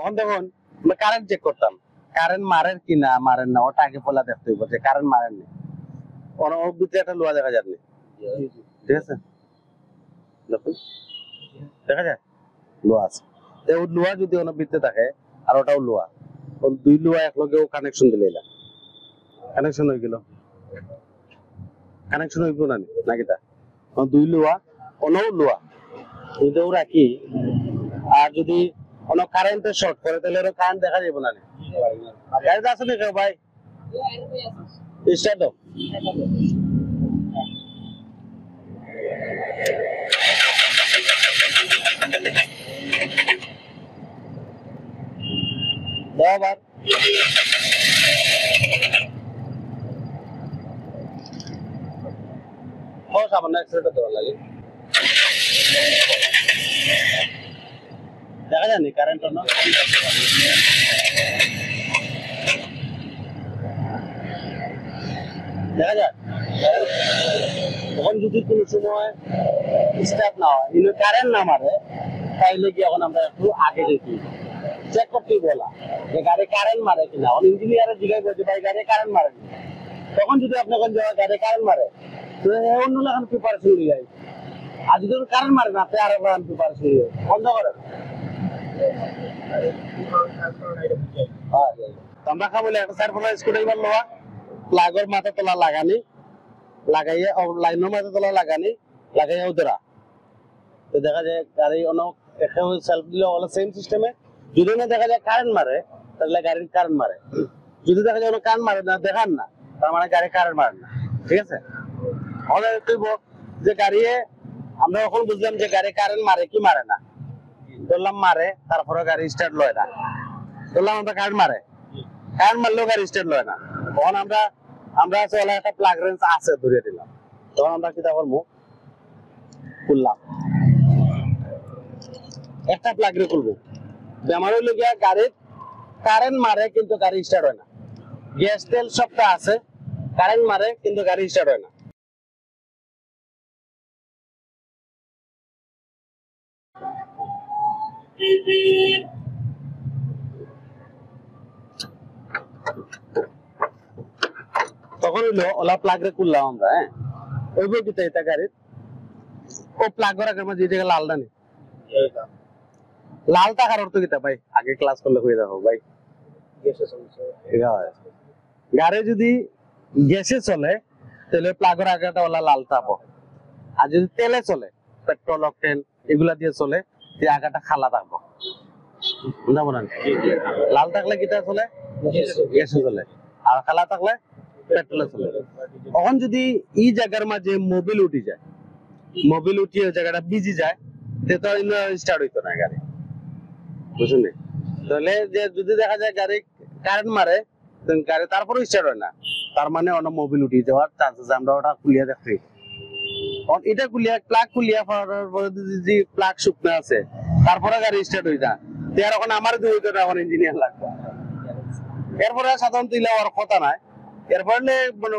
এখন দেখুন current check করতাম, কারেন্ট মারেন কি না মারেন না ওটা আগে বলা দেখতে হইব যে কারেন্ট মারেন নি, ওর ভিতরে একটা লোহা দেখা যায়নি, ঠিক আছে দেখুন দেখা যায় লোহা আছে, ওই লোহা যদি ওর ভিতরে থাকে আর ওটাও লোহা, ওই দুই লোহা একলগেও কানেকশন দিলে কানেকশন হয়ে গেল, কানেকশন হইব না নাকি তা দুই লোহা অনও লোহা দুইটাও রাখি, আর যদি কোনো কারেন্টের শর্ট করে তাহলে ওরা কারেন্ট দেখা যাবে না, গাড়িতে আছে নাকি ভাই স্টার্ট দাও। আবার সামান্য অ্যাক্সিডেন্ট দেওয়ার লাগে দেখা যায়নি কারেন্ট না দেখা যায়, তখন যদি কোনো সময় স্টার্ট না হয় কিন্তু কারেন্ট না মারে তাইলে কি এখন আমরা একটু আগে দেখি চেক করতেই বলা যে গাড়ি কারেন্ট মারে কিনা, ইঞ্জিনিয়ারের জিজ্ঞাসা করছে ভাই গাড়ি কারেন্ট মারে, তখন যদি আপনি গাড়ি কারেন্ট মারে তো অন্য এখন প্রিপারেশন নিয়ে যায়, আর যদি কারেন্ট মারে না আপনি আরো প্রিপারেশন নিয়ে বন্ধ করেন। আমরা খাবো একটা সারফোনা স্কুটার লোয়া প্লাগের মাথা তোলা লাগানি লাগাইয়া লাইনের মাথা তোলা লাগানি লাগাইয়া উদরা, তো দেখা যায় গাড়ি অনেক সেলফ দিলে হলো সেম সিস্টেমে, যদি না দেখা যায় কারেন্ট মারে তাহলে গাড়ির কারেন্ট মারে, যদি দেখা যায় কারেন্ট মারে না দেখান না তার মানে গাড়ি কারেন্ট মারে না, ঠিক আছে। তাহলে যে গাড়ি আমরা এখন বুঝলাম যে গাড়ি কারেন্ট মারে কি মারে না, ধরলাম মারে তারপরে গাড়ি স্টার্ট লয় না, ধরলাম আমরা কারেন্ট মারলেও গাড়ি স্টার্ট লয় না, তখন আমরা চলে একটা প্লাগ রেঞ্জ আছে ধরিয়ে দিলাম, তখন আমরা কি করবো খুললাম একটা প্লাগ রে খুলবো, আমার হইলো গিয়া গাড়ির কারেন্ট মারে কিন্তু গাড়ি স্টার্ট হয় না, গ্যাস তেল সবটা আছে কারেন্ট মারে কিন্তু গাড়ি স্টার্ট হয় না। তখন হইলো ওলা প্লাগ রে খুললাম আমরা, হ্যাঁ ওই বই কিতা এটা গাড়ির ও প্লাগ রাখার মাঝে যেটা লালটা নেই, লাল টাকার অর্থ কিতা ভাই আগে ক্লাস করলে হয়ে যাবো ভাই, গাড়ি যদি গ্যাসে চলে তাহলে প্লাগের আগাটা ওলা লাল তাপ, আর যদি তেলে চলে পেট্রোল অকটেন এগুলা দিয়ে চলে যে আগাটা খালা থাকবো, লাল থাকলে কিটা চলে গ্যাসে চলে আর খালা থাকলে পেট্রোলে চলে। তখন যদি এই জায়গার মাঝে মোবিল উঠি যায়, মোবিল উঠিয়ে ওই জায়গাটা বিজি যায় তো স্টার্ট হইতো না গাড়ি, বুঝলেন, তাহলে যে যদি দেখা যায় গাড়ি কারেন্ট মারে গাড়ি তারপরে স্টার্ট হয় না তার মানে অন্য মোবিল উঠিয়ে যাওয়ার চান্সেস, আমরা ওটা খুলিয়া দেখি এটা খুলিয়া প্লাগ খুলিয়া পরে যদি প্লাগ শুকনো আছে তারপরে গাড়ি স্টার্ট হয়ে যায় এখন আমার এখন ইঞ্জিনিয়ার লাগবে, এরপরে সাধারণত ইলা আর কথা নাই, এরপরে মনে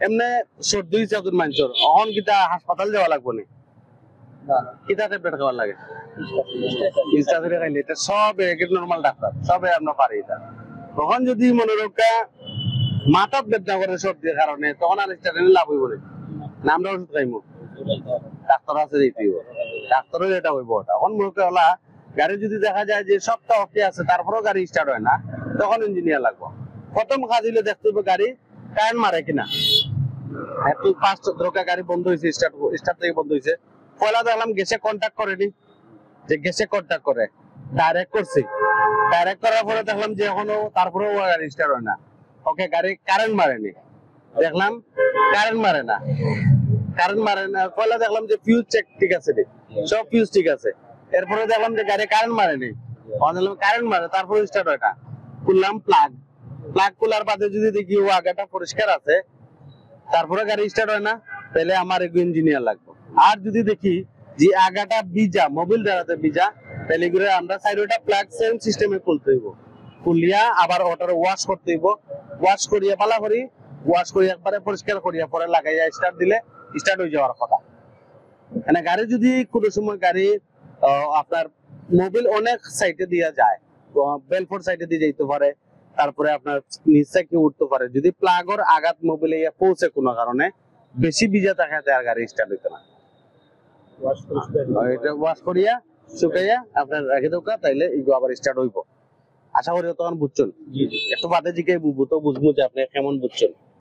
এমনি সর্দি চাদুর মানুষের অহন কিতা হাসপাতাল যাওয়া লাগবো না, কিতা ট্যাবলেট খাওয়ার লাগে খাইলে এটা সব নর্মাল ডাক্তার সবে আমরা পারি এটা। তখন যদি মনে রক্ষা মাথার বেদনা করে সর্দির কারণে তখন আর লাভ হইব না, আমরা ওষুধ খাইবো ডাক্তার আছে ডাক্তারও যেটা হইব ওটা। এখন মনে হলা গাড়ি যদি দেখা যায় যে সবটা অফে আছে তারপরেও গাড়ি স্টার্ট হয় না তখন ইঞ্জিনিয়ার লাগবো। প্রথম কাজ হইলে দেখতে হবে গাড়ি কারেন্ট মারে কিনা, একটু ফার্স্ট ধরকা গাড়ি বন্ধ হয়েছে স্টার্ট থেকে বন্ধ হয়েছে, পয়লা দেখলাম গ্যাসে কন্ট্যাক্ট করেনি, যে গ্যাসে কন্ট্যাক্ট করে ডাইরেক্ট করছি, ডাইরেক্ট করার পরে দেখলাম যে এখনো তারপরেও গাড়ি স্টার্ট হয় না, ওকে গাড়ি কারেন্ট মারেনি, দেখলাম কারেন্ট মারে না, পয়লা দেখলাম যে ফিউজ চেক ঠিক আছে সব ফিউজ ঠিক আছে, এরপরে দেখলাম যে গাড়ি কারেন্ট মারেনি, কারেন্ট মারে তারপরে স্টার্ট হয় না, খুললাম প্লাগ খোলার বাদে যদি দেখি ও আগাটা পরিষ্কার আছে তারপরে গাড়ি স্টার্ট হয় না তাহলে আমার ইঞ্জিনিয়ার লাগবে। আর যদি দেখি যে আগাটা ভিজা মোবিল দ্বারাতে ভিজা তাহলে আমরা সাইডটা প্লাগ সেম সিস্টেমে খুলতে হইব, খুলিয়া আবার ওটার ওয়াশ করতে হইব, ওয়াশ করিয়া পালা করি ওয়াশ করি একবারে পরিষ্কার করিয়া পরে লাগাইয়া স্টার্ট দিলে স্টার্ট হয়ে যাওয়ার কথা। মানে গাড়ি যদি কোনো সময় গাড়ি আপনার মোবিল অনেক সাইডে দিয়া যায় বেলফোর্ড সাইডে দিয়ে যেতে পারে, তারপরে আপনার নিচে কি উঠতে পারে। যদি প্লাগর আঘাত মোবিলে পৌঁছে কোনো কারণে বেশি ভিজা থাকে আর গাড়ি স্টার্ট হইতো না। এটা ওয়াশ করিয়া শুকাইয়া আপনার রেখে দোকা, তাইলে এগুলো আবার স্টার্ট হইব। আশা করি তখন বুঝছেন। একটু বাদে জিকে বুঝবো তো বুঝবো যে আপনি কেমন বুঝছেন।